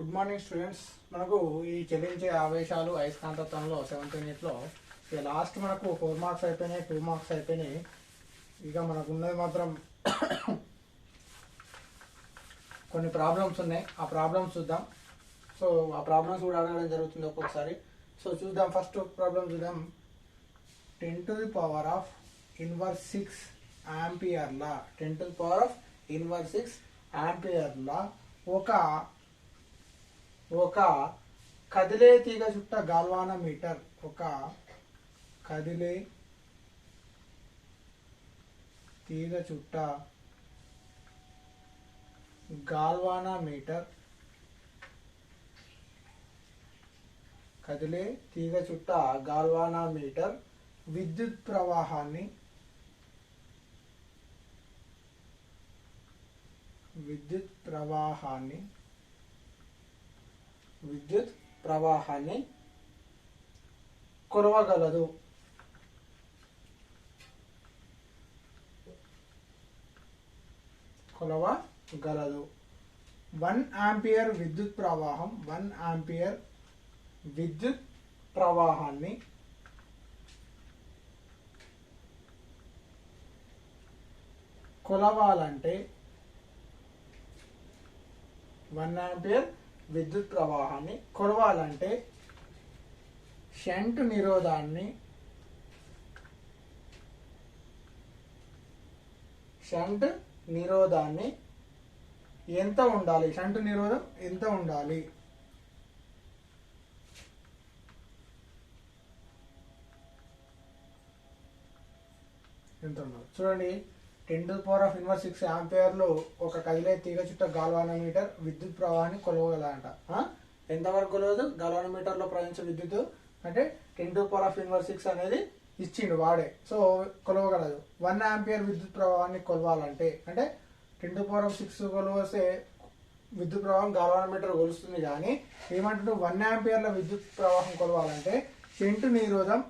Good morning students. మనకు ఈ చెల్లించే ఆవేశాలు అయస్కాంతత్వంలో 7th యూనిట్లో ఇక లాస్ట్ మనకు 4 మార్క్స్ అయిపోయినాయి, 2 మార్క్స్ అయిపోయినాయి. ఇక మనకు ఉన్నది మాత్రం కొన్ని ప్రాబ్లమ్స్ ఉన్నాయి. ఆ ప్రాబ్లమ్స్ చూద్దాం. సో ఆ ప్రాబ్లమ్స్ కూడా అడగడం జరుగుతుంది ఒక్కొక్కసారి. సో చూద్దాం. ఫస్ట్ ప్రాబ్లం చూద్దాం. 10 to the power of inverse 6 ఆంపియర్ల 10 to the power of inverse 6 ఆంపియర్ల ఒక కదిలే తీగ చుట్ట గాల్వానోమీటర్, ఒక కదిలే తీగ చుట్ట గాల్వానోమీటర్, కదిలే తీగ చుట్ట గాల్వానోమీటర్ విద్యుత్ ప్రవాహాన్ని కొలవగలదు. 1 ఆంపియర్ విద్యుత్ ప్రవాహం 1 ఆంపియర్ విద్యుత్ ప్రవాహాన్ని కొలవాలంటే 1 ఆంపియర్ విద్యుత్ ప్రవాహాన్ని కొలవాలంటే షంట్ నిరోధాన్ని ఎంత ఉండాలి? షంట్ నిరోధం ఎంత ఉండాలి? ఎంత ఉండాలి చూడండి. 10 to the power of inverse 6 ఆంపియర్లు ఒక కదిలే తీగ చుట్ట గాల్వానోమీటర్ విద్యుత్ ప్రవాహాన్ని కొలవగలదంట. ఎంతవరకు కొలవదు? గాల్వానోమీటర్లో ప్రవహించే విద్యుత్ అంటే 10 to the power of inverse 6 అనేది ఇచ్చిండు వాడే. సో కొలవగలదు. 1 ఆంపియర్ విద్యుత్ ప్రవాహాన్ని కొలవాలంటే అంటే 10 to the power of 6 కొలవస్తే విద్యుత్ ప్రవాహం గాల్వానోమీటర్ కొలుస్తుంది. కానీ ఏమంటుంటే 1 ఆంపియర్ల విద్యుత్ ప్రవాహం కొలవాలంటే షంట్ నిరోధం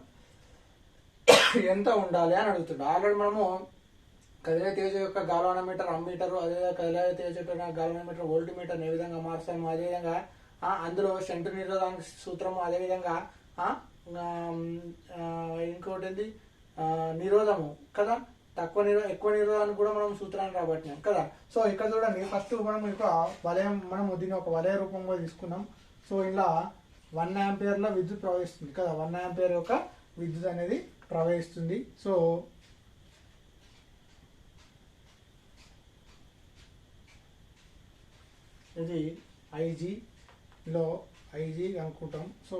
ఎంత ఉండాలి అని అడుగుతుండే. ఆల్రెడీ మనము కదిలే తీగ యొక్క గాల్వానోమీటర్ అమ్మీటరు, అదేవిధంగా కదిలే తీగ చుట్ట గాల్వానోమీటర్ వోల్ట్ మీటర్ ఏ విధంగా మారుస్తాము, అదేవిధంగా అందులో షంట్ నిరోధానికి సూత్రము, అదేవిధంగా ఇంకోటి ఏంది నిరోధము కదా, ఎక్కువ నిరోధానికి కూడా మనం సూత్రాన్ని రాబట్టినాం కదా. సో ఇక్కడ చూడండి, ఫస్ట్ మనం ఇక వలయం, మనం దీన్ని ఒక వలయ రూపంగా తీసుకున్నాం. సో ఇలా 1 ఆంపియర్ల విద్యుత్ ప్రవహిస్తుంది కదా, 1 ఆంపియర్ యొక్క విద్యుత్ అనేది ప్రవహిస్తుంది. సో ఇది ఐజీలో ఐజీ అనుకుంటాం. సో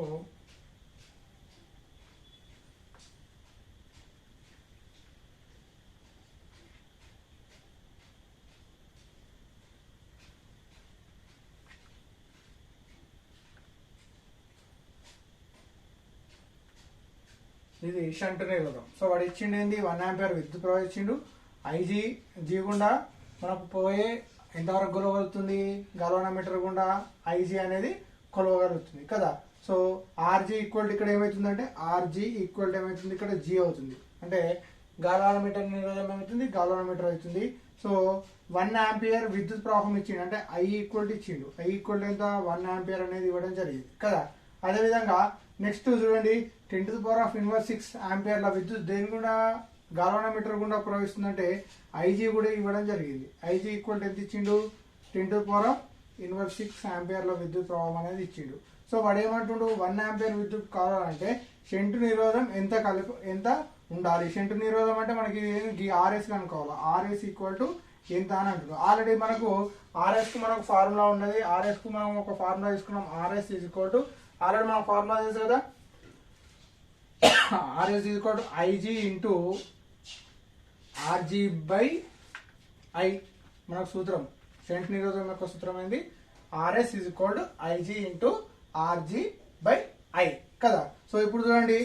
ఇది షంట్ నిరోధం. సో వాడు ఇచ్చిండు ఏంది? 1 ఆంపియర్ విద్యుత్ ప్రవహించిండు. ఐజీ జీ గుండా మనకు పోయే ఎంతవరకు కొలవగలుగుతుంది? గాల్వానోమీటర్ గుండా ఐజీ అనేది కొలవగలుగుతుంది కదా. సో ఆర్జీ ఈక్వల్ ఇక్కడ ఏమవుతుందంటే ఆర్జీ ఈక్వల్ ఏమవుతుంది? ఇక్కడ జీ అవుతుంది. అంటే గాల్వానోమీటర్ నిరోధం ఏమవుతుంది? గాల్వానోమీటర్ అవుతుంది. సో 1 ఆంపియర్ విద్యుత్ ప్రవాహం ఇచ్చిండు అంటే ఐ ఈక్వల్ ఇచ్చిండు. ఐ ఈక్వల్ ఎంత? 1 ఆంపియర్ అనేది ఇవ్వడం జరిగింది కదా. అదేవిధంగా నెక్స్ట్ చూడండి, 10 to the power of inverse 6 ఆంపియర్ల విద్యుత్ దేని గుండా? గాల్వానోమీటర్ గుండా ప్రవహిస్తుందంటే ఐజీ కూడా ఇవ్వడం జరిగింది. ఐజీ ఈక్వల్ ఎంత ఇచ్చిండు? 10 to the power of inverse 6 ఆంపియర్ల విద్యుత్ ప్రవాహం అనేది ఇచ్చిండు. సో వాడు ఏమంటుండు? 1 ఆంపియర్ విద్యుత్ కావాలంటే షంట్ నిరోధం ఎంత ఉండాలి? షంట్ నిరోధం అంటే మనకి ఆర్ఎస్ కనుక్కోవాలి. ఆర్ఎస్ ఈక్వల్ టు ఎంత అని అంటున్నాం. ఆల్రెడీ మనకు ఆర్ఎస్ కు మనకు ఫార్ములా ఉన్నది. ఆర్ఎస్ కు మనం ఒక ఫార్ములా తీసుకున్నాం. RS is equal to, already మనం ఫార్ములా తెలుసు కదా, RS is equal to IG into RG by I. మనకు సూత్రం, షంట్ నిరోధం యొక్క సూత్రం ఏంది? RS is equal to IG into RG by I కదా. సో ఇప్పుడు చూడండి,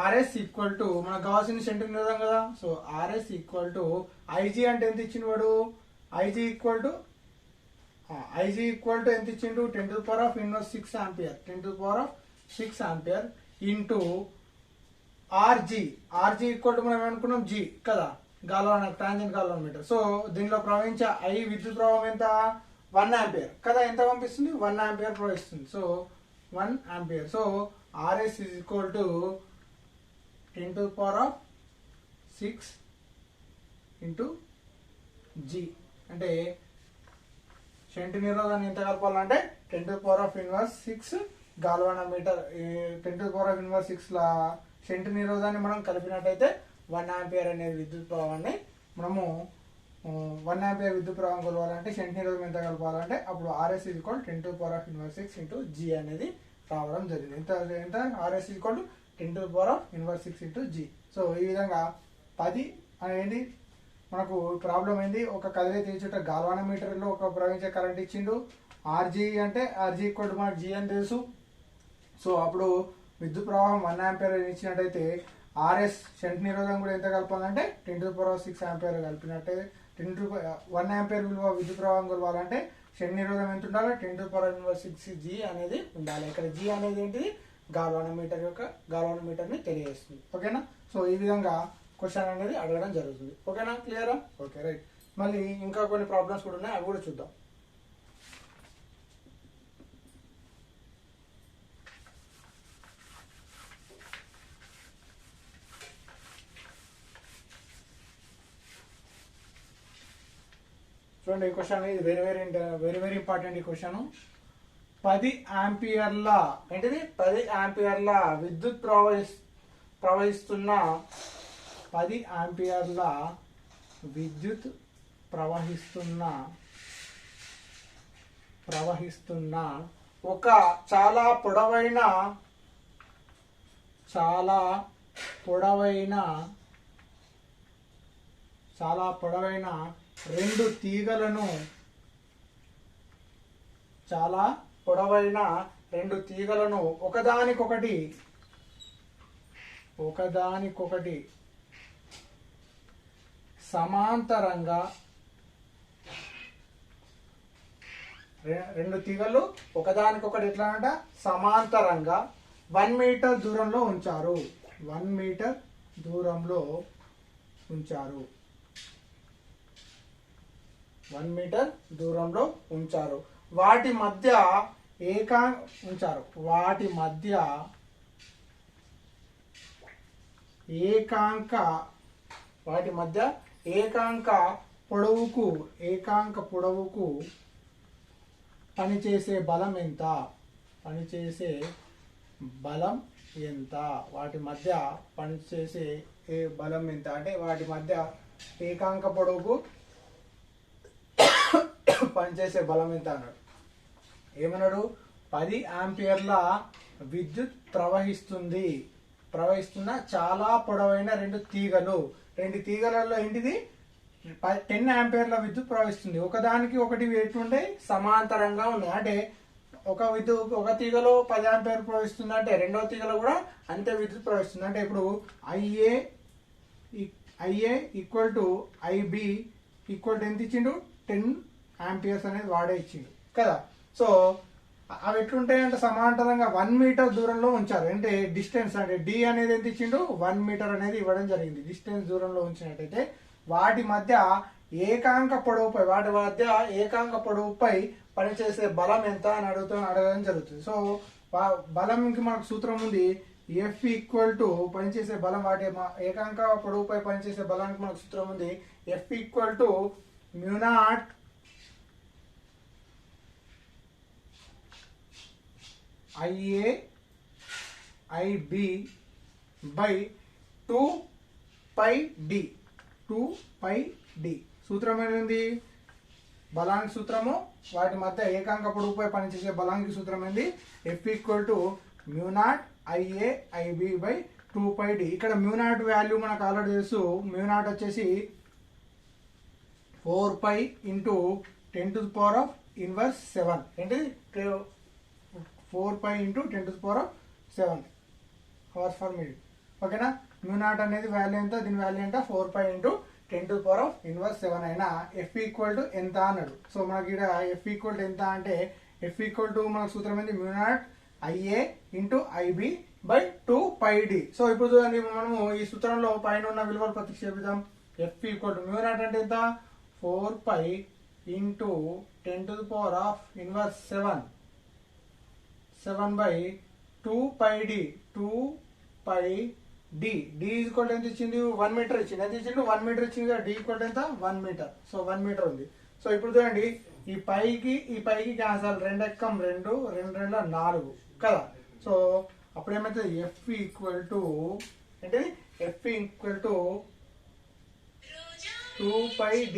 ఆర్ఎస్ ఈక్వల్ టు మనకు కావాల్సింది షంట్ నిరోధం కదా. So RS equal to IG అంటే ఎంత ఇచ్చిండు వాడు? ఐజీ ఈక్వల్ టు ఎంత ఇచ్చిండు? 10 to the power of inverse 6 ampere, 10 to the power of 6 ampere into RG. RG equal to మనం ఏమనుకున్నాం? జీ కదా, టాంజెంట్ గాల్వానోమీటర్. సో దీనిలో ప్రవహించే ఐ విద్యుత్ ప్రవాహం ఎంత? 1 ఆంపియర్ కదా, ఎంత పంపిస్తుంది 1 ఆంపియర్ ప్రవహిస్తుంది. So 1 ampere. So RS is equal to 10 to the power of 6 into G. అంటే షంట్ నిరోధాన్ని ఎంత కలపాలంటే 10 to the power of inverse 6 galvanometer. 10 to the power of inverse 6 లా షంట్ నిరోధాన్ని మనం కలిపినట్టయితే 1 ఆంపియర్ అనేది విద్యుత్ ప్రవాహాన్ని మనము 1 ఆంపియర్ విద్యుత్ ప్రవాహం కొలవాలంటే షంట్ నిరోధం ఎంత కలపాలంటే అప్పుడు RS is equal to 10 to the power of inverse 6 into G అనేది రావడం జరిగింది. ఎంత RS is equal to 10 to the power of inverse 6 into G. So ఈ విధంగా 10 అనేది మనకు ప్రాబ్లం ఏంది, ఒక కదిలే తీర్చుట గాల్వానోమీటర్లో ఒక ప్రవహించే కరెంట్ ఇచ్చిండు. RG అంటే RG ఈక్వల్ టు మనకు G అని తెలుసు. సో అప్పుడు విద్యుత్ ప్రవాహం 1 ఆంపియర్ ఇచ్చినట్టయితే RS షంట్ నిరోధం కూడా ఎంత కలపాలంటే 10 to the power of 6 ampere కలిపినట్టే 1 ఆంపియర్ విలువ విద్యుత్ ప్రవాహం కొలవాలంటే షంట్ నిరోధం ఎంత ఉండాలి 10 to the power of inverse 6 G అనేది ఉండాలి. ఇక్కడ G అనేది ఏంటిది గాల్వానోమీటర్ ని తెలియజేస్తుంది. ఓకేనా. సో ఈ విధంగా క్వశ్చన్ అనేది అడగడం జరుగుతుంది. ఓకేనా, క్లియరా? Okay, right. మళ్ళీ ఇంకా కొన్ని ప్రాబ్లమ్స్ కూడా ఉన్నాయి, అవి కూడా చూద్దాం. చూడండి, ఈ క్వశ్చన్ ఇది వెరీ వెరీ ఇంపార్టెంట్. ఈ క్వశ్చన్ 10 ఆంపియర్ల ఏంటిది 10 ఆంపియర్ల విద్యుత్ ప్రవహిస్తున్న 10 ఆంపియర్ల విద్యుత్ ప్రవహిస్తున్న ఒక చాలా పొడవైన రెండు తీగలను ఒకదానికొకటి సమాంతరంగా రెండు తీగలు ఒకదానికొకటి ఎట్లా అంట సమాంతరంగా 1 మీటర్ దూరంలో ఉంచారు. 1 మీటర్ దూరంలో ఉంచారు. 1 మీటర్ దూరంలో ఉంచారు. వాటి మధ్య ఏకాంక పొడవుకు పనిచేసే బలం ఎంత? వాటి మధ్య పనిచేసే బలం ఎంత అంటే వాటి మధ్య ఏకాంక పొడవుకు పనిచేసే బలం ఎంత అన్నాడు. ఏమన్నాడు? 10 ఆంపియర్ల విద్యుత్ ప్రవహిస్తున్న చాలా పొడవైన రెండు తీగలలో ఏంటిది 10 ఆంపియర్ల విద్యుత్ ప్రవహిస్తుంది. ఒకదానికి ఒకటి ఎటువంటి సమాంతరంగా ఉన్నాయి. అంటే ఒక తీగలో 10 ఆంపియర్ ప్రవహిస్తుంది అంటే రెండవ తీగలో కూడా అంతే విద్యుత్ ప్రవహిస్తుంది. అంటే ఇప్పుడు IA equal to IB equal to ఎంత ఇచ్చిండు 10 ఆంపియర్స్ అనేది వాడే ఇచ్చిండు కదా. సో అవి ఎట్లుంటాయంటే సమాంతరంగా 1 మీటర్ దూరంలో ఉంచారు. అంటే డిస్టెన్స్ అంటే D అనేది ఎంత ఇచ్చిండు 1 మీటర్ అనేది ఇవ్వడం జరిగింది. డిస్టెన్స్ దూరంలో ఉంచినట్టయితే వాటి మధ్య ఏకాంక పొడవుపై పనిచేసే బలం ఎంత అని అడగడం జరుగుతుంది. సో బలంకి మనకు సూత్రం ఉంది. F ఈక్వల్ టు పనిచేసే బలం వాటి ఏకాంక పొడవుపై పనిచేసే బలానికి మనకు సూత్రం ఉంది. F equal to mu naught IA IB by 2πD. సూత్రం ఏంది? బలానికి సూత్రము వాటి మధ్య ఏకాంక పొడవుపై పనిచేసే బలానికి సూత్రం ఏంది? F equal to mu naught IA IB by 2πD. ఇక్కడ మ్యూనాట్ వాల్యూ మనకు ఆల్రెడీ తెలుసు. మ్యూనాట్ వచ్చేసి 4π into 10 to the power of inverse 7. ఏంటిది 4π into 10 to the power of 7 hours for minute. ఓకేనా. మ్యూనాట్ అనేది వాల్యూ ఎంత? దీని వాల్యూ ఎంత? 4π into 10 to the power of inverse 7 అయినా F ఈక్వల్ టు ఎంత అన్నాడు. సో మనకి ఇక్కడ F ఈక్వల్ టు ఎంత అంటే F ఈక్వల్ టు మనకు సూత్రం ఏంది? Mu naught IA into IB by 2πD. So ఇప్పుడు చూడండి, మనము ఈ సూత్రంలో పైన ఉన్న విలువలు ప్రతిక్షేపిద్దాం. F ఈక్వల్ టు మ్యూనాట్ అంటే ఎంత? 4π into 10 to the power of inverse 7 by 2 pi d 2 pi d d is equal to ఎంత ఇచ్చింది 1 మీటర్ ఇచ్చింది. ఎంత ఇచ్చిండు 1 మీటర్ ఇచ్చింది కదా. d ఈక్వల్ టు ఎంత 1 మీటర్. సో 1 మీటర్ ఉంది. సో ఇప్పుడు చూడండి ఈ పైకి క్యాన్సల్ 2 ఎక్కం 2 2 4 కదా. సో అప్పుడు ఏమవుతుంది ఎఫ్ ఈక్వల్ టు అంటే F equal to 2 pi d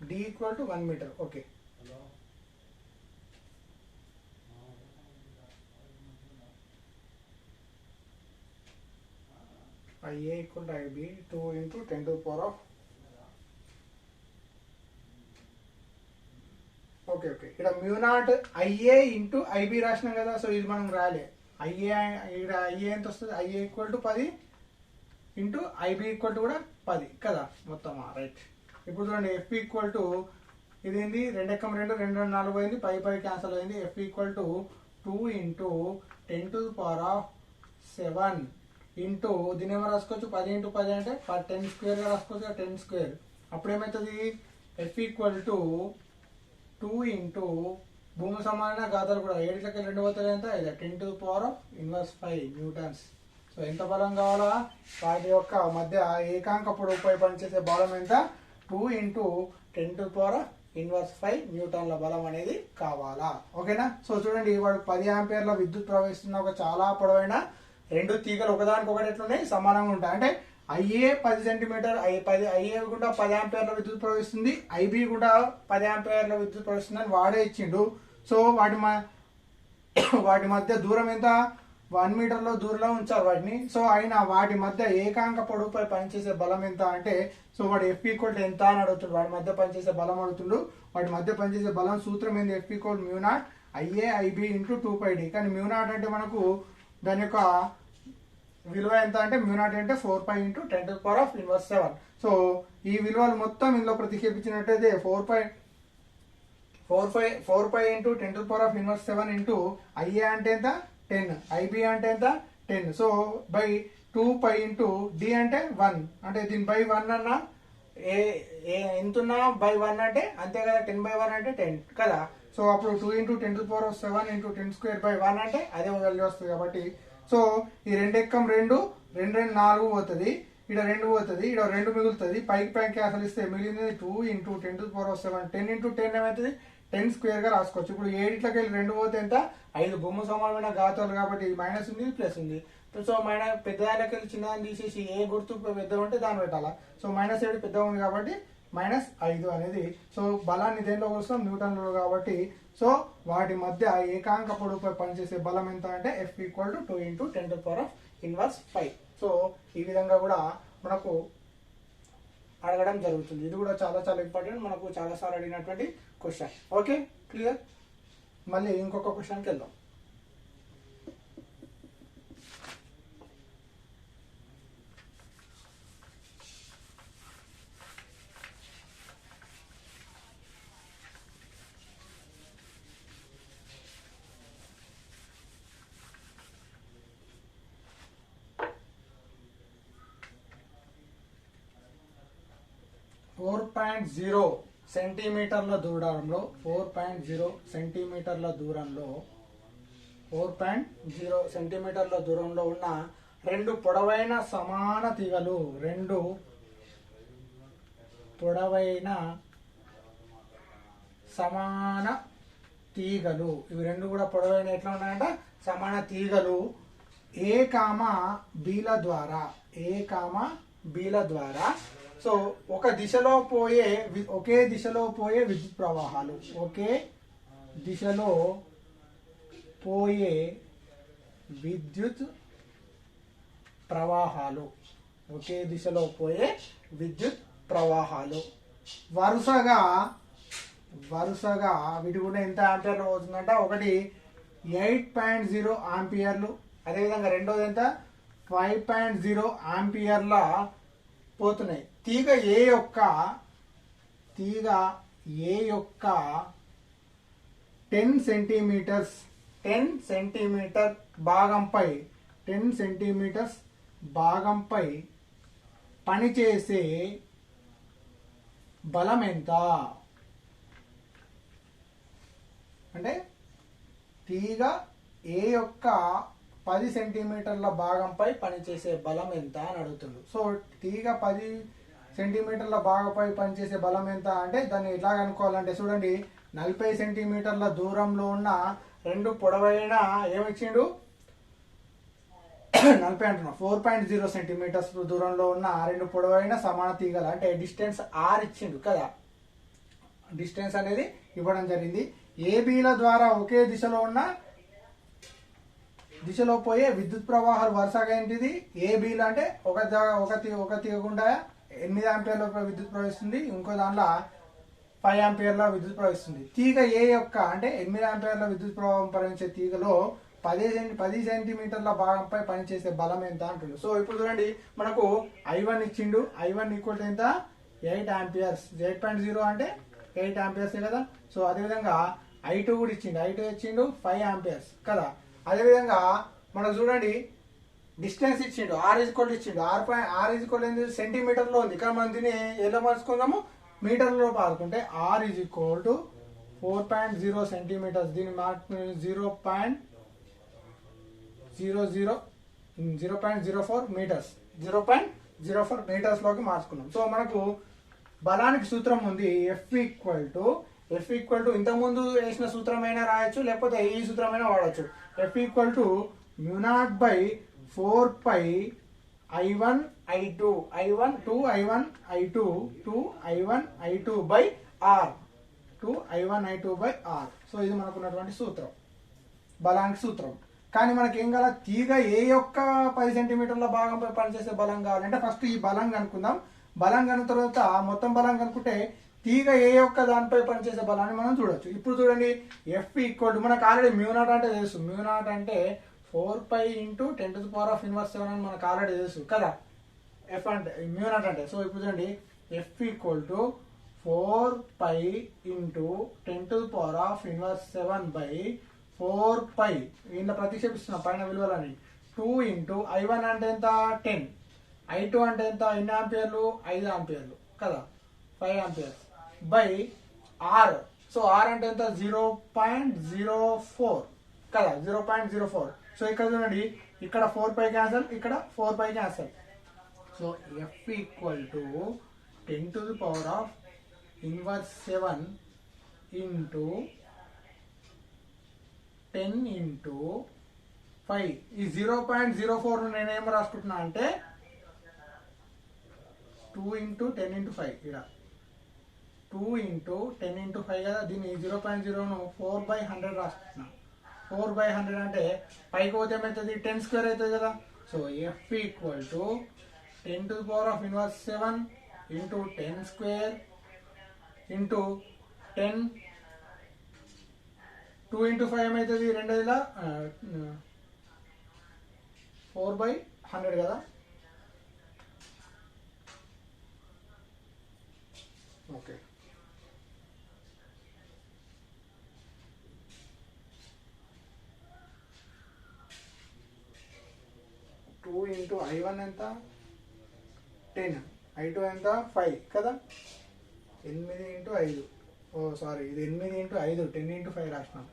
d equal to 1 metre. Okay IA equal to IB 2 into 10 to the power of okay ఇక్కడ mu naught IA into IB రాసినాం కదా. సో ఇది మనం రాలే. ఇక్కడ IA ఎంత వస్తుంది IA equal to 10 into IB equal to కూడా 10 కదా మొత్తం. రైట్. ఇప్పుడు చూడండి ఎఫ్ ఈక్వల్ టు ఇదేంది 2 ఎక్కం 2 2 4 అయింది. పై క్యాన్సల్ అయింది. F equal to 2 into 10 to the power of 7 into దీని ఏమో రాసుకోవచ్చు 10 ఇంటూ 10 అంటే 10 స్క్వేర్గా రాసుకోవచ్చు. 10 స్క్వేర్ అప్పుడు ఏమవుతుంది ఎఫ్ ఈక్వల్ టు 2 ఇంటూ భూమి సమానమైన గాతాలు కూడా 7 2 పోతుంది ఎంత 10 to the power of inverse 5 newtons. So ఎంత బలం కావాలా వాటి యొక్క మధ్య ఏకాంక పొడవుపై పనిచేసే బలం ఎంత 2 into 10 to the power of inverse 5 న్యూటన్ల బలం అనేది కావాలా. ఓకేనా. సో చూడండి వాడు 10 ఆంపియర్ల విద్యుత్ ప్రవహిస్తున్న ఒక చాలా పొడవైన రెండు తీగలు ఒకదానికొకటి ఎట్లున్నాయి సమానంగా ఉంటాయి. అంటే ఐఏ 10 సెంటీమీటర్ ఐఏ కూడా 10 ఆంపియర్ల విద్యుత్ ప్రవహిస్తుంది. ఐబి కూడా 10 ఆంపియర్ల విద్యుత్ ప్రవహిస్తుంది అని వాడే ఇచ్చిండు. సో వాటి మధ్య దూరం ఎంత 1 మీటర్లో దూరంలో ఉంచారు వాటిని. సో అయినా వాటి మధ్య ఏకాంక పొడవుపై పనిచేసే బలం ఎంత అంటే సో వాడు ఎఫ్ ఈక్వల్ టు ఎంత అని అడుగుతుండు. వాటి మధ్య పనిచేసే బలం అడుగుతుండు. వాటి మధ్య పనిచేసే బలం సూత్రం ఏంది F equal mu naught IA IB into 2 pi d. కానీ మ్యూ నాట్ అంటే మనకు దాని యొక్క విలువ ఎంత అంటే మ్యూ నాట్ అంటే 4 pi into 10 to the power of inverse 7. So ఈ విలువలు మొత్తం ఇందులో ప్రతిక్షేపించినట్టయితే 4 pi into 10 to the power of inverse 7 into IA అంటే ఎంత 10 ఐబి అంటే ఎంత 10. So by 2 pi into D అంటే 1 అంటే దీని బై 1 అన్నా ఎంతున్నా బై 1 అంటే అంతే కదా. 10 by 1 అంటే 10 కదా. సో అప్పుడు 2 into 10 to the power of 7 into 10 square by 1 అంటే అదే వాల్యూ వస్తుంది. కాబట్టి సో ఈ 2 ఎక్కం 2 2 4 పోతుంది. ఇక్కడ 2 పోతుంది. ఇక్కడ 2 మిగులుతుంది. పైకి క్యాన్సల్ ఇస్తే మిగిలింది 2 into 10 to the power of 7 10 into 10 ఏమవుతుంది 10 స్క్వేర్ గా రాసుకోవచ్చు. ఇప్పుడు 7 వెళ్ళి 2 పోతే ఎంత 5 భూమి సమానమైన ఘాతాలు కాబట్టి మైనస్ ఉంది ప్లస్ ఉంది. సో పెద్దదానికి వెళ్ళి చిన్నదాన్ని తీసేసి ఏ గుర్తు పెద్ద ఉంటే దాన్ని పెట్టాలా. సో -7 పెద్ద ఉంది కాబట్టి -5 అనేది. సో బలాన్ని దేనిలో వస్తాం న్యూటన్లో కాబట్టి సో వాటి మధ్య ఏకాంక పొడవుపై పనిచేసే బలం ఎంత అంటే F equal to 2 into 10 to the power of inverse 5. So ఈ విధంగా కూడా మనకు అడగడం జరుగుతుంది. ఇది కూడా చాలా చాలా ఇంపార్టెంట్. మనకు చాలాసార్లు అడిగినటువంటి క్వశ్చన్. Okay clear. మళ్ళీ ఇంకొక క్వశ్చన్కి వెళ్దాం. సెంటీమీటర్ల దూరంలో 4.0 సెంటీమీటర్ల దూరంలో ఉన్న రెండు పొడవైన సమాన తీగలు ఇవి రెండు కూడా పొడవైన ఎట్లా ఉన్నాయంట సమాన తీగలు ఏ కామా బీల ద్వారా సో ఒకే దిశలో పోయే విద్యుత్ ప్రవాహాలు వరుసగా వీటి కూడా ఎంత ఆంపియర్లు అవుతుందంట. ఒకటి 8.0 ఆంపియర్లు, అదేవిధంగా రెండోది ఎంత 5.0 ఆంపియర్ల పోతున్నాయి. తీగ ఏ యొక్క 10 సెంటీమీటర్ భాగంపై పనిచేసే బలం ఎంత అంటే తీగ ఏ యొక్క 10 సెంటీమీటర్ల భాగంపై పనిచేసే బలం ఎంత అని అడుగుతుంది. సో తీగ 10 సెంటీమీటర్ల భాగంపై పనిచేసే బలం ఎంత అంటే దాన్ని ఎట్లా కనుక్కోవాలంటే చూడండి, 40 సెంటీమీటర్ల దూరంలో ఉన్న రెండు పొడవైన ఏమిచ్చిండు 40 అంటున్నా 4.0 సెంటీమీటర్స్ దూరంలో ఉన్న రెండు పొడవైన సమాన తీగలు అంటే డిస్టెన్స్ ఆర్ ఇచ్చిండు కదా, డిస్టెన్స్ అనేది ఇవ్వడం జరిగింది. ఏబీల ద్వారా ఒకే దిశలో పోయే విద్యుత్ ప్రవాహాలు వరుసగా ఏంటిది ఏబీలు అంటే ఒక తీగ గుండా 8 ఆంపియర్ల విద్యుత్ ప్రవహిస్తుంది, ఇంకో దాంట్లో 5 ఆంపియర్ల విద్యుత్ ప్రవహిస్తుంది. తీగ ఏ యొక్క అంటే 8 ఆంపియర్ల విద్యుత్ ప్రవాహం ప్రవహించే తీగలో 10 సెంటీమీటర్ల భాగంపై పనిచేసే బలం ఎంత అంటుంది. సో ఇప్పుడు చూడండి, మనకు I1 ఇచ్చిండు, I1 ఈక్వల్ ఎంత 8 ఆంపియర్స్, 8.0 అంటే 8 ఆంపియర్స్ కదా. సో అదేవిధంగా I2 కూడా ఇచ్చిండు, I2 ఇచ్చిండు 5 ఆంపియర్స్ కదా. అదేవిధంగా మనకు చూడండి డిస్టెన్స్ ఇచ్చిండు, ఆర్ ఈక్వల్ ఇచ్చిండు, ఆర్ ఈక్వల్ ఏంటి సెంటీమీటర్లో ఉంది, కానీ మనం దీన్ని ఎలా మార్చుకుందాము మీటర్లో పాడుకుంటే R is equal to 4.0 centimetres, దీన్ని 0.04 మీటర్స్ 0.04 మీటర్స్ లోకి మార్చుకున్నాం. సో మనకు బలానికి సూత్రం ఉంది ఎఫ్ ఈక్వల్ టు ఇంతకుముందు వేసిన సూత్రమైనా రాయొచ్చు, లేకపోతే ఈ సూత్రమైనా వాడచ్చు. F equal to mu naught by 4π I1 I2 by R 2 I1 I2 by R. So ఇది మనకు ఉన్నటువంటి సూత్రం, బలానికి సూత్రం. కానీ మనకి ఏం కావాలి, తీగ ఏ యొక్క 10 సెంటీమీటర్ల భాగంపై పనిచేసే బలం కావాలంటే ఫస్ట్ ఈ బలం కనుక్కుందాం. బలం కనుక తర్వాత మొత్తం బలం కనుక్కుంటే తీగ ఏ యొక్క దానిపై పనిచేసే బలాన్ని మనం చూడొచ్చు. ఇప్పుడు చూడండి ఎఫ్ ఈక్వల్ టు మనకు ఆల్రెడీ మ్యూనాట్ అంటే తెలుసు, మ్యూనాట్ అంటే 4π × 10⁻⁻⁷ అని మనకు ఆల్రెడీ తెలుసు కదా ఎఫ్ అంటే మ్యూనాట్ అంటే. సో ఇప్పుడు చూడండి ఎఫ్ ఈక్వల్ టు 4π × 10⁻⁷ బై 4π ఇంట్లో ప్రతిక్షేపిస్తున్నాం పైన విలువలని 2 × I1 అంటే ఎంత 10, I2 అంటే ఎంత ఎన్ని ఆంపియర్లు 5 ఆంపియర్లు కదా 5 amperes by R. So R అంటే ఎంత 0.04 కదా 0.04. సో ఇక్కడ చూడండి ఇక్కడ 4π క్యాన్సల్, ఇక్కడ 4π cancel. So F equal to 10⁻⁻⁷ into 10 × 5. ఈ 0.04 నేనేం రాసుకుంటున్నా అంటే 2 × 10 × 5 ఇక్కడ 2 × 10 × 5 కదా, దీన్ని 0.0ను 4/100 రాసుకుంటున్నా. 4/100 అంటే పైకి పోతే ఏమవుతుంది 10 స్క్వేర్ అవుతుంది కదా. So F equal to 10⁻⁻⁷ into 10 square into 10 2 × 5 ఏమవుతుంది 2 4/100 కదా. ఓకే 2 × I1 ఎంత 10, I2 ఎంత 5 కదా. 8 × 5 సారీ ఇది 8 × 5 10 × 5 రాసినాం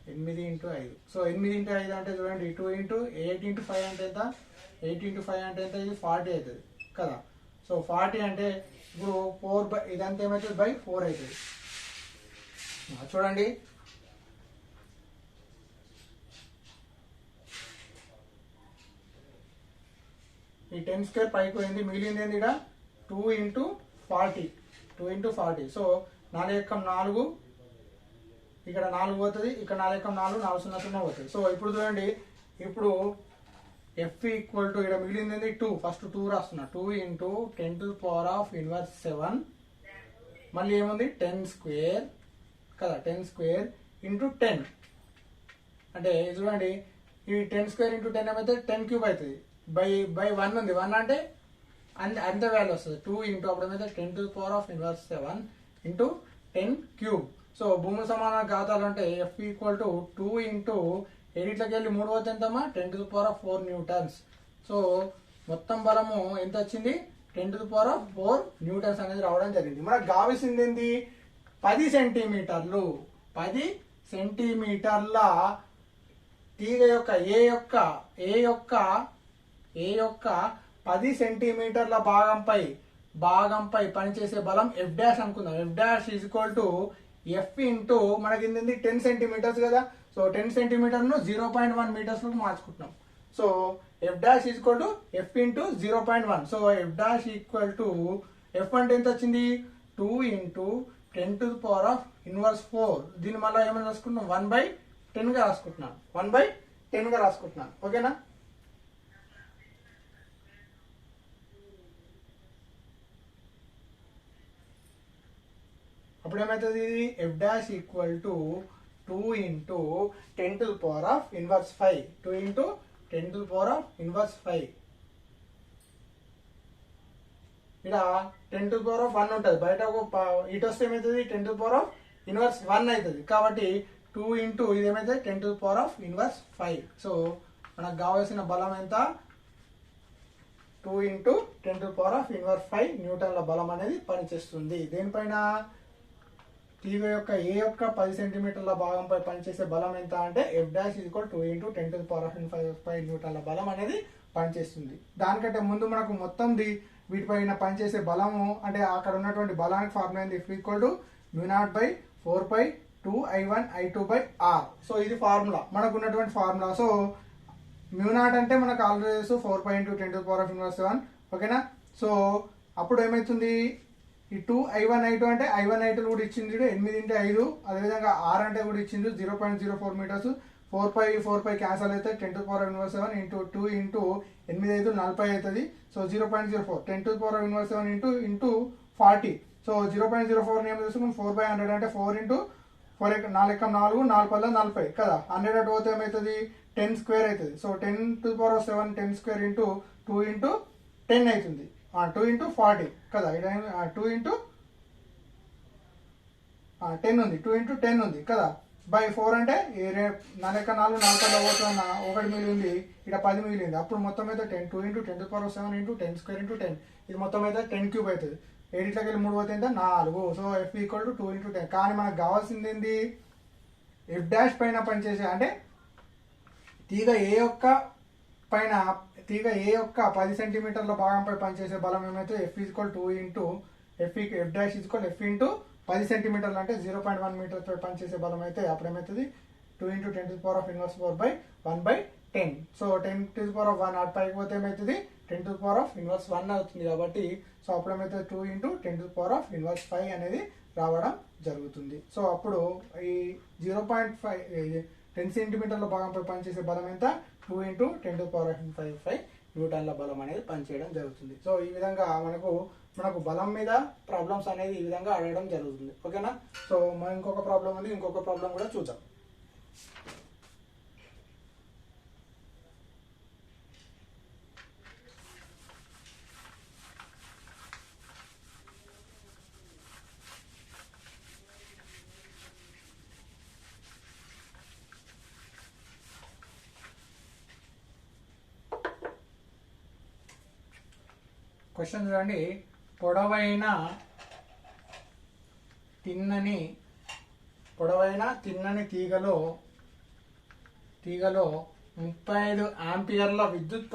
8 × 5. సో 8 × 5 అంటే చూడండి 2 × 8 × 5 అంటే ఎంత 8 × 5 అంటే ఎంత ఇది 40 అవుతుంది కదా. సో 40 అంటే ఇప్పుడు 4 ఇదంతా ఏమవుతుంది బై 4 అవుతుంది. చూడండి ఈ 10 స్క్వేర్ పైకి పోయింది, మిగిలింది ఏంది ఇక్కడ 2 × 40. సో 4 ఇక్కడ 4 పోతుంది, ఇక్కడ 4 4 0 పోతుంది. సో ఇప్పుడు చూడండి ఇప్పుడు ఎఫ్ ఈక్వల్ టు ఇక్కడ మిగిలింది ఏంది 2, ఫస్ట్ 2 రాస్తున్నా 2 × 10⁻⁷ మళ్ళీ ఏముంది 10 స్క్వేర్ కదా 10 స్క్వేర్ ఇంటూ 10 అంటే చూడండి ఈ 10 స్క్వేర్ ఇంటూ 10 ఏమైతే 10³ అవుతుంది బై 1 ఉంది, 1 అంటే అంతే వాల్యూ వస్తుంది 2 × అప్పుడు ఏమైతే 10⁻⁷ ఇంటూ 10³ సో భూమి సమాన ఘాతాలు అంటే ఎఫ్ ఈక్వల్ టు 2 × 8 వెళ్ళి 3 పోతే ఎంతమ్మా 10⁻⁴ న్యూటన్స్. సో మొత్తం బలము ఎంత వచ్చింది 10⁴ న్యూటన్స్ అనేది రావడం జరిగింది. మనకు కావాల్సింది ఏంది 10 సెంటీమీటర్లు. 10 సెంటీమీటర్ల తీగ యొక్క ఏ యొక్క 10 సెంటీమీటర్ల భాగంపై పనిచేసే బలం F డాష్ అనుకుందాం. F dash is equal to F into మనకి ఏంది 10 సెంటీమీటర్స్ కదా. సో 10 సెంటీమీటర్ను 0.1 మీటర్స్లకు మార్చుకుంటున్నాం. So F dash is equal to F into 0.1. So F dash equal to F అంటే ఎంత వచ్చింది 2 ఇంటూ 10⁻⁴. దీన్ని మళ్ళీ ఏమైనా రాసుకుంటున్నాం 1/10 గా రాసుకుంటున్నాను. 1/10 గా రాసుకుంటున్నాను. ఓకేనా. అప్పుడు ఏమవుతుంది ఇది F dash equal to 2 into 10⁻⁵. 2 into 10⁻⁵. ఇక్కడ 10⁻1 ఉంటుంది. బయట ఇటు వస్తే ఏమవుతుంది 10⁻⁻1 అవుతుంది. కాబట్టి 2 ఇంటూ ఇది ఏమవుతుంది 10⁻⁵. సో మనకు కావాల్సిన బలం ఎంత 2 ఇంటూ 10⁻⁵ న్యూటన్ల బలం అనేది పనిచేస్తుంది. దేనిపైన తీగ యొక్క ఏ యొక్క 10 సెంటీమీటర్ల భాగంపై పనిచేసే బలం ఎంత అంటే F dash is equal 2 into 10⁻⁵ న్యూటన్ల బలం అనేది పనిచేస్తుంది. దానికంటే ముందు మనకు మొత్తం వీటిపైన పనిచేసే బలము అంటే అక్కడ ఉన్నటువంటి బలానికి ఫార్ములా ఏంది F equal to μ0/4π2I1I2/r. So ఇది ఫార్ములా మనకు ఉన్నటువంటి ఫార్ములా. సో μ0 అంటే మనకు ఆల్రెడీ 4π ఇంటూ 10⁻⁻⁷. ఓకేనా. సో అప్పుడు ఏమవుతుంది ఈ 2I1I2 అంటే I1I2 కూడా ఇచ్చింది 8 ఇంటూ 5. అదేవిధంగా R అంటే కూడా ఇచ్చింది 0.04 మీటర్స్. 4π క్యాన్సల్ అయితే 10⁻⁷ ఇంటూ 2 ఇంటూ 8 5 40 అవుతుంది. So 0.04 10⁻⁷ into 40. సో 0.04 ఏం చేసుకుని 4/100 అంటే 4 ఇంటూ 4 4 4 40 కదా. 100 అటు పోతే ఏమవుతుంది 10 స్క్వేర్ అవుతుంది. సో 10⁻⁷ 10 స్క్వేర్ ఇంటూ 2 ఇంటూ 10 అవుతుంది. 2 ఇంటూ 40 కదా. 2 ఇంటూ 10 ఉంది. 2 ఇంటూ 10 ఉంది కదా. బై 4 అంటే 4 4 40 పోతున్నా 1 మిగిలింది. ఇక్కడ 10 మిగిలింది. అప్పుడు మొత్తం అయితే 10 2 ఇంటూ 10⁻⁷ ఇంటూ 10 స్క్వేర్ ఇంటూ 10. ఇది మొత్తం అయితే 10 క్యూబ్ అవుతుంది. 8 ఇట్లకి వెళ్ళి 3 పోతే 4. So F equal to 2 into 10. కానీ మనకు కావాల్సింది ఏంది F డాష్ పైన పనిచేసే అంటే తీగ ఏ యొక్క 10 సెంటీమీటర్ల భాగంపై పనిచేసే బలం ఏమైతే F equal 2 into F dash equal F into 10 సెంటీమీటర్లు అంటే 0.1 మీటర్ పై పనిచేసే బలం అయితే అప్పుడు ఏమవుతుంది 2 ఇంటూ 10⁻⁴/1/10. సో 10⁻1 అటు పైకి పోతే ఏమవుతుంది 10⁻⁻1 అవుతుంది కాబట్టి. సో అప్పుడు ఏమవుతుంది 2 ఇంటూ 10⁻⁵ అనేది రావడం జరుగుతుంది. సో అప్పుడు ఈ 0.5 10 సెంటీమీటర్ల భాగంపై పనిచేసే బలం ఎంత 2 ఇంటూ 10⁻⁵ న్యూటన్ల బలం అనేది పనిచేయడం జరుగుతుంది. సో ఈ విధంగా మనకు బలం మీద ప్రాబ్లమ్స్ అనేది ఈ విధంగా అడగడం జరుగుతుంది. ఓకేనా. సో మనం ఇంకొక ప్రాబ్లం ఉంది. ఇంకొక ప్రాబ్లం కూడా చూద్దాం. క్వశ్చన్ చూడండి. పొడవైన తిన్నని తీగలో 35 ఆంపియర్ల విద్యుత్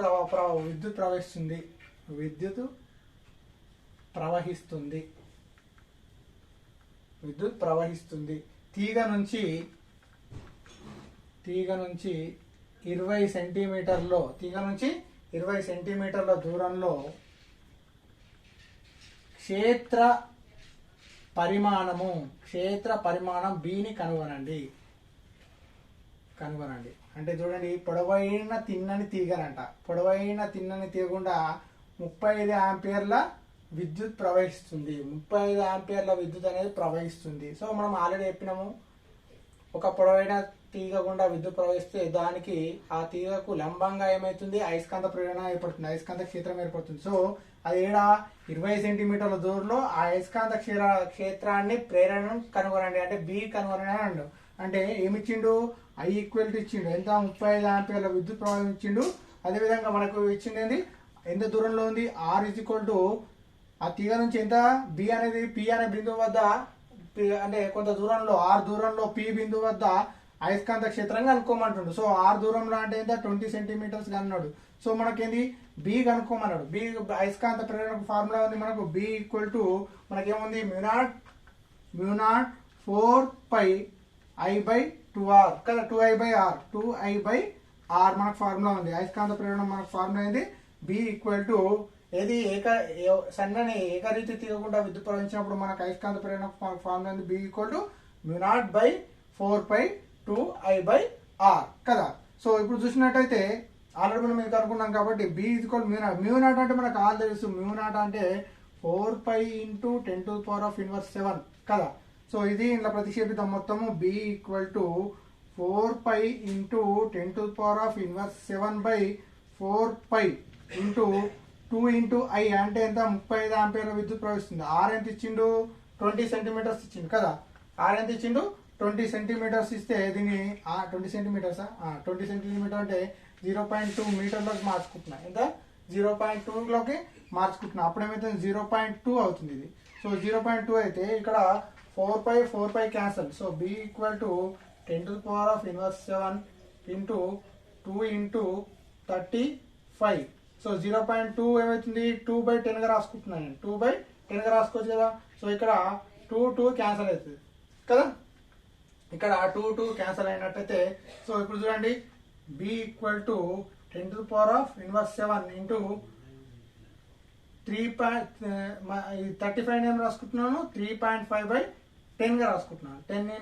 ప్రవహిస్తుంది. తీగ నుంచి 20 సెంటీమీటర్ల దూరంలో క్షేత్ర పరిమాణం Bని కనుగొనండి. అంటే చూడండి పొడవైన తిన్నని తీగనంట. పొడవైన తిన్నని తీగ గుండా 35 ఆంపియర్ల విద్యుత్ ప్రవహిస్తుంది. 35 ఆంపియర్ల విద్యుత్ అనేది ప్రవహిస్తుంది. సో మనం ఆల్రెడీ చెప్పినాము ఒక పొడవైన తీగ గుండా విద్యుత్ ప్రవహిస్తే దానికి ఆ తీగకు లంబంగా ఏమవుతుంది అయస్కాంత ప్రేరణ ఏర్పడుతుంది, అయస్కాంత క్షేత్రం ఏర్పడుతుంది. సో అది 20 సెంటీమీటర్ల దూరంలో ఆ అయస్కాంత క్షేత్రాన్ని ప్రేరణను కనుగొనండి అంటే బి కనుగొనండి అన్నాడు. అంటే ఏమిచ్చిండు I ఈక్వల్ టు ఇచ్చిండు ఎంత 35 ఆంపియర్ల విద్యుత్ ప్రవాహం ఇచ్చిండు. అదేవిధంగా మనకు ఇచ్చింది ఎంత దూరంలో ఉంది ఆర్ ఈజ్ ఈక్వల్ టు ఆ తీగ నుంచి ఎంత బి అనేది పి అనే బిందువు వద్ద అంటే కొంత దూరంలో ఆర్ దూరంలో పి బిందువు వద్ద అయస్కాంత క్షేత్రం కనుక్కోమంటుండు. సో ఆర్ దూరంలో అంటే ఎంత 20 సెంటీమీటర్స్ అన్నాడు. సో మనకేంది బి కనుక్కోమన్నాడు. బి అయస్కాంత ప్రేరణ ఫార్ములా ఉంది మనకు బి ఈక్వల్ టు మనకేముంది మ్యూనాట్ 4 πI/2r కదా 2I/r మనకు ఫార్ములా ఉంది. అయస్కాంత ప్రేరణ మనకు ఫార్ములా ఏంది బి ఈక్వల్ టు ఏది సన్నని ఏకరీతి తీయకుండా విద్యుత్ ప్రవహించినప్పుడు మనకు అయస్కాంత ప్రేరణ ఫార్ములా ఉంది బి ఈక్వల్ టు మ్యూనాట్/4 π2I/r కదా. సో ఇప్పుడు చూసినట్టయితే ఆల్రెడీ మనం ఇది కనుక్కున్నాం కాబట్టి బి ఈక్వల్ మ్యూనాట్ అంటే మనకు ఆల్ తెలుసు. మ్యూనాట్ అంటే 4 π × 10⁻⁻⁷ కదా. సో ఇది ఇలా ప్రతిక్షేపిద్దాం మొత్తము బి ఈక్వల్ టు 4 π × 10⁻⁻⁷/4 π × 2 × I అంటే ఎంత 35 ఆంపియర్ల విద్యుత్ ప్రవహిస్తుంది. ఆర్ ఎంత ఇచ్చిండు 20 సెంటీమీటర్స్ ఇచ్చిండు కదా. ఆర్ ఎంత ఇచ్చిండు 20 సెంటీమీటర్స్ ఇస్తే దీన్ని 20 సెంటీమీటర్సా 20 సెంటీమీటర్ అంటే 0.2 మీటర్లోకి మార్చుకుంటున్నా. ఎంత 0.2లోకి మార్చుకుంటున్నా. అప్పుడు ఏమైతే 0.2 అవుతుంది ఇది. సో 0.2 అయితే ఇక్కడ 4 π cancel. So B equal to 10⁻⁻⁷ × 2 × 35. So 0.2 ఏమవుతుంది 2/10 గా రాసుకుంటున్నాను నేను. 2/10 గా రాసుకోవచ్చు కదా. సో ఇక్కడ 2 క్యాన్సల్ అవుతుంది కదా. ఇక్కడ 2 క్యాన్సల్ అయినట్టయితే సో ఇప్పుడు చూడండి బి ఈక్వల్ టు 10⁻⁷ × 35 ఏం రాసుకుంటున్నాను 3.5/10 గా రాసుకుంటున్నాను. 10 ×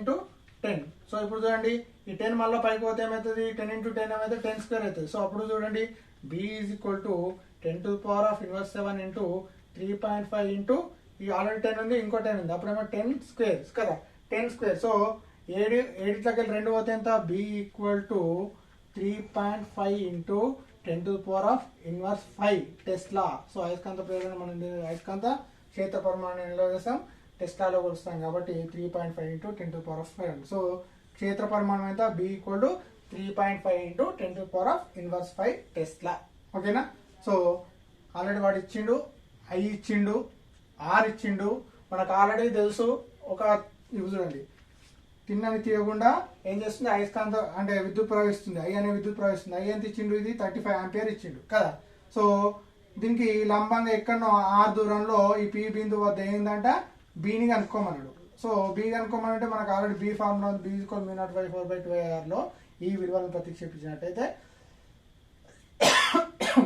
10. సో ఇప్పుడు చూడండి ఈ 10 మళ్ళీ పైకి పోతే ఏమవుతుంది 10 × 10 ఏమైతే 10² అవుతుంది. సో అప్పుడు చూడండి బి ఈజ్ ఈక్వల్ టు 10⁻⁷ × 3.5 ఈ ఆల్రెడీ 10 ఉంది ఇంకో 10 ఉంది. అప్పుడేమో 10² కదా 10². సో 7 2 పోతే ఎంత B equal to 3.5 × 10⁻⁵ tesla. So అయస్కాంత ప్రేరణ మనం అయస్కాంత క్షేత్ర పరిమాణాన్ని ఎలా చేస్తాం టెస్లాలో కొలుస్తాం కాబట్టి 3.5 × 10⁻⁵. సో క్షేత్ర పరిమాణం ఎంత బి ఈక్వల్ టు 3.5 × 10⁻⁵ టెస్లా. ఓకేనా. సో ఆల్రెడీ వాడు ఇచ్చిండు ఐ ఇచ్చిండు ఆర్ ఇచ్చిండు. మనకు ఆల్రెడీ తెలుసు ఒక ఇవి చూడండి తిన్నని తీయకుండా ఏం చేస్తుంది అయస్కాంత అంటే విద్యుత్ ప్రవహిస్తుంది. ఐ అనే విద్యుత్ ప్రవహిస్తుంది. ఐ ఎంత ఇచ్చిండు ఇది 35 ఆంపియర్ ఇచ్చిండు కదా. సో దీనికి లంబంగా ఎక్కడో ఆర్ దూరంలో ఈ పి బిందువు వద్ద ఏంటంట బిని కనుక్కోమన్నాడు. సో బి కనుక్కోమనంటే మనకు ఆల్రెడీ బి ఫార్ములా బి ఈక్వల్ మ్యూనాట్/4/2IR లో ఈ విలువలను ప్రతిక్షేపించినట్టయితే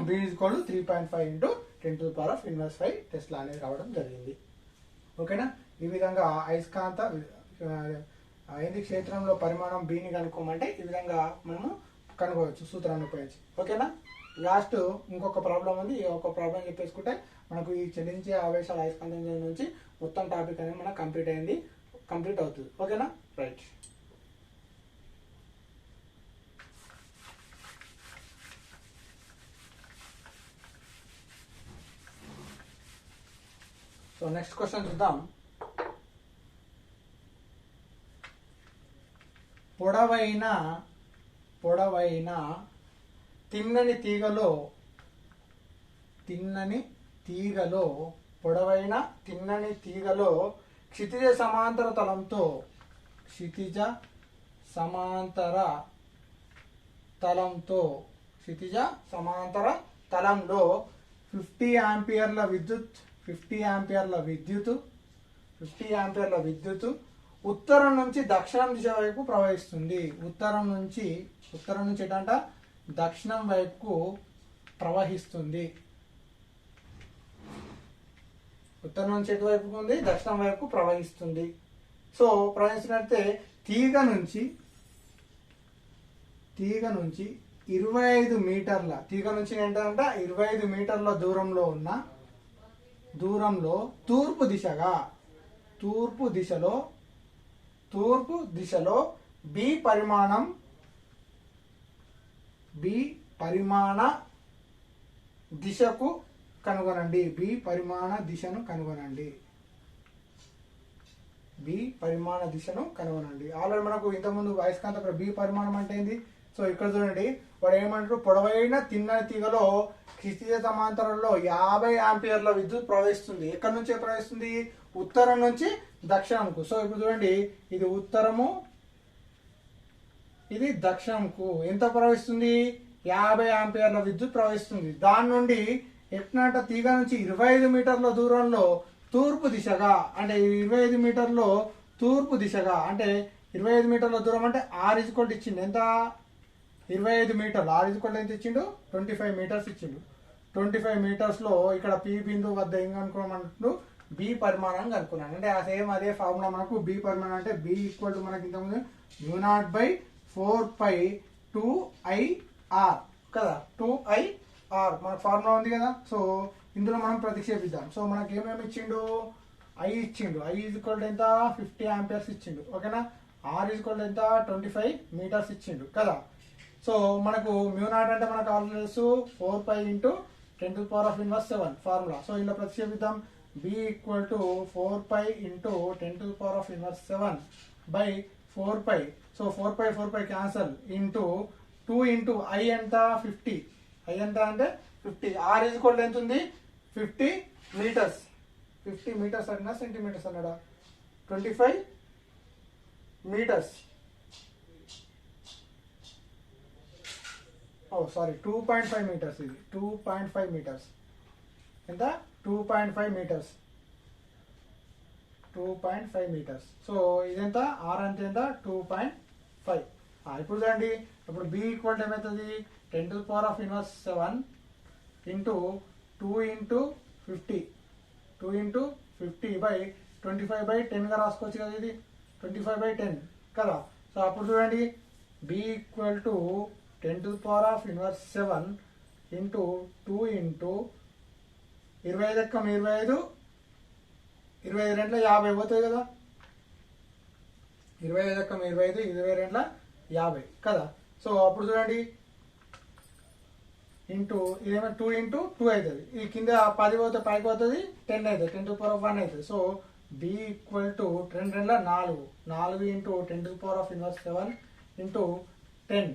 బి ఈక్వల్ 3.5 × 10⁻⁵ టెస్లా అనేది రావడం జరిగింది. ఓకేనా. ఈ విధంగా అయస్కాంత ఏంది క్షేత్రంలో పరిమాణం బిని కనుక్కోమంటే ఈ విధంగా మనము కనుక్కోవచ్చు సూత్రాన్ని ఉపయోగించి. ఓకేనా. లాస్ట్ ఇంకొక ప్రాబ్లం ఉంది. ఈ ఒక ప్రాబ్లం చెప్పేసుకుంటే మనకు ఈ చెల్లించే ఆవేశాల అయస్కాంతం నుంచి మొత్తం టాపిక్ అనేది మనకు కంప్లీట్ అవుతుంది. ఓకేనా. రైట్. సో నెక్స్ట్ క్వశ్చన్ చూద్దాం. పొడవైన తిన్నని తీగలో క్షితిజ సమాంతర తలంలో 50 ఆంపియర్ల విద్యుత్ ఉత్తరం నుంచి దక్షిణం దిశ వైపు ప్రవహిస్తుంది. ఉత్తరం నుంచి ఏంటంట దక్షిణం వైపుకు ప్రవహిస్తుంది. ఉత్తరం నుంచి ఎటువైపుకు ఉంది దక్షిణం వైపుకు ప్రవహిస్తుంది. సో ప్రవహించినట్టే తీగ నుంచి 25 మీటర్ల ఏంటంట 25 మీటర్ల దూరంలో తూర్పు దిశలో బి పరిమాణ దిశను కనుగొనండి. ఆల్రెడీ మనకు ఇంతకుముందు అయస్కాంత బి పరిమాణం అంటే ఏంది సో ఇక్కడ చూడండి వాడు ఏమంటారు, పొడవైన తిన్నని తీగలో క్షితిజ సమాంతరంలో 50 ఆంపియర్ల విద్యుత్ ప్రవహిస్తుంది. ఎక్కడి నుంచి ప్రవహిస్తుంది? ఉత్తరం నుంచి దక్షిణంకు. సో ఇప్పుడు చూడండి, ఇది ఉత్తరము, ఇది దక్షిణంకు. ఎంత ప్రవహిస్తుంది? 50 ఆంపియర్ల విద్యుత్ ప్రవహిస్తుంది. దాని నుండి ఎట్నంట తీగ నుంచి 25 మీటర్ల దూరంలో తూర్పు దిశగా, అంటే 25 మీటర్లో తూర్పు దిశగా, అంటే 25 మీటర్ల దూరం అంటే ఆర్ ఈక్వల్ ఇచ్చిండు. ఎంత? 25 మీటర్లు. ఆర్ ఈక్వల్ ఎంత ఇచ్చిండు? 25 మీటర్స్ ఇచ్చిండు. 25 మీటర్స్ లో ఇక్కడ పి బిందువు వద్ద ఏం కనుక్కున్నామంటు? బి పరిమాణం కనుక్కున్నాను. అంటే ఆ సేమ్ అదే ఫార్ములా మనకు బి పరిమాణం అంటే బి ఈక్వల్ టు మనకి ఇంతకుముందు μ0/4π2IR కదా, 2IR మన ఫార్ములా ఉంది కదా. సో ఇందులో మనం ప్రతిక్షేపిద్దాం. సో మనకి ఏమేమి ఇచ్చిండు? ఐ ఇచ్చిండు. ఐ ఈక్వల్ ఎంత? 50 ఆంపియర్స్ ఇచ్చిండు. ఓకేనా. ఆర్ ఈక్వల్ ఎంత? 25 మీటర్స్ ఇచ్చిండు కదా. సో మనకు μ0 అంటే మనకు ఆల్రెడీ తెలుసు, 4π × 10⁻⁻⁷ ఫార్ములా. సో ఇందులో ప్రతిక్షేపిద్దాం. B equal to 4π × 10⁻⁷/4π. So 4π cancel into 2 into I ఎంత? 50. ఐ ఎంత అంటే 50. ఆర్ ఈక్వల్ ఎంత ఉంది? 50 మీటర్స్. 50 మీటర్స్ అన్నా సెంటీమీటర్స్ అన్నాడా? 25 మీటర్స్. Sorry 2.5 metres. ఇది 2.5 మీటర్స్. ఎంత? 2.5 మీటర్స్. 2.5 మీటర్స్. సో ఇదెంత? ఆర్ అంటే ఎంత? 2.5. ఇప్పుడు చూడండి, ఇప్పుడు బి ఈక్వల్ ఏమవుతుంది? 10⁻⁻⁷ ఇంటూ 2 ఇంటూ 50. 2 ఇంటూ 50/25/10గా రాసుకోవచ్చు కదా. ఇది 25/10 కదా. సో అప్పుడు చూడండి, B equal to 10⁻⁷ into 2 into 25 ఎక్కం 25, 25 రెంట్ల 50 పోతుంది కదా. 25 ఎక్కం 25, 20 రెంట్ల 50 కదా. సో అప్పుడు చూడండి, ఇంటూ ఇదేమో 2 ఇంటూ 2 అవుతుంది. ఈ కింద 10 పోతే పైకి పోతుంది, 10 అవుతుంది, 10⁻1 అవుతుంది. సో బి ఈక్వల్ టు 2 రెంట్ల 4, 4 ఇంటూ 10⁻⁷ ఇంటూ 10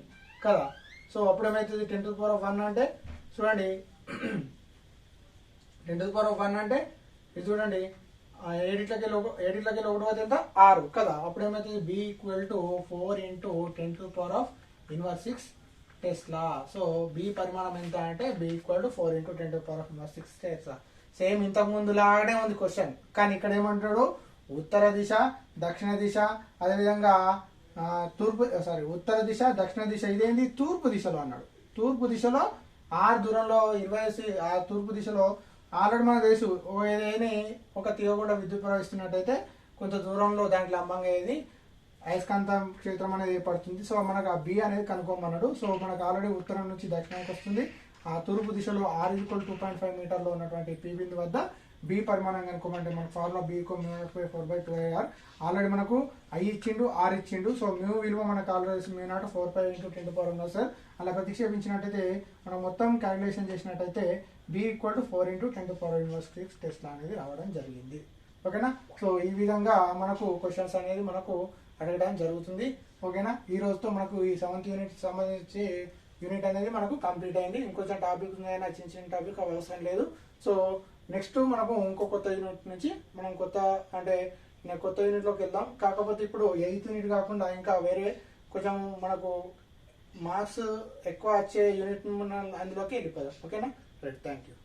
కదా. సో అప్పుడు ఏమవుతుంది? 10⁻1 అంటే చూడండి, 10⁻1 అంటే ఇది చూడండి, 7 ఒకటి పోతే ఎంత? 6 కదా. అప్పుడు ఏమవుతుంది? B equal to 4 into 10⁻⁻⁶ tesla. So B పరిమాణం ఎంత అంటే B equal to 4 into 10⁻⁶ tesla. Same ఇంతకు ముందు లాగానే ఉంది క్వశ్చన్, కానీ ఇక్కడ ఏమంటాడు? ఉత్తర దిశ, దక్షిణ దిశ, అదేవిధంగా ఉత్తర దిశ, దక్షిణ దిశ, ఇదేంటి? తూర్పు దిశలో అన్నాడు. తూర్పు దిశలో ఆరు దూరంలో 20 ఆ తూర్పు దిశలో ఆల్రెడీ మనకు తెలుసు, ఏదైనా ఒక తీగ కూడా విద్యుత్ ప్రవహిస్తున్నట్టయితే కొంత దూరంలో దానికి లంబంగా ఏది అయస్కాంత క్షేత్రం అనేది ఏర్పడుతుంది. సో మనకు ఆ బి అనేది కనుక్కోమన్నాడు. సో మనకు ఆల్రెడీ ఉత్తరం నుంచి దక్షిణానికి వస్తుంది. ఆ తూర్పు దిశలో ఆర్ ఈక్వల్ 2.5 మీటర్లో ఉన్నటువంటి పి బిందు వద్ద బి పరిమాణం కనుక్కోమంటే మనకు formula B equal μ0/4/2IR. Already మనకు ఐ ఇచ్చిండు, ఆర్ ఇచ్చిండు. సో మ్యూ విలువ మనకు ఆల్రెడీ μ0 4π × 10⁻⁷ అలా ప్రతిక్షేపించినట్టయితే మనం మొత్తం క్యాలిక్యులేషన్ చేసినట్టయితే బి ఈక్వల్ టు 4 × 10⁻⁶ టెస్లా అనేది రావడం జరిగింది. ఓకేనా. సో ఈ విధంగా మనకు క్వశ్చన్స్ అనేది మనకు అడగడం జరుగుతుంది. ఓకేనా. ఈ రోజుతో మనకు ఈ 7th యూనిట్ సంబంధించి యూనిట్ అనేది మనకు కంప్లీట్ అయింది. ఇంకొంచెం టాపిక్ ఉన్నాయని చిన్న చిన్న టాపిక్ అవసరం లేదు. సో నెక్స్ట్ మనకు ఇంకో కొత్త యూనిట్ నుంచి మనం కొత్త యూనిట్లోకి వెళ్దాం. కాకపోతే ఇప్పుడు 8th యూనిట్ కాకుండా ఇంకా వేరే కొంచెం మనకు మార్క్స్ ఎక్కువ వచ్చే యూనిట్ అందులోకి వెళ్ళిపోదాం. ఓకేనా. Right, thank you.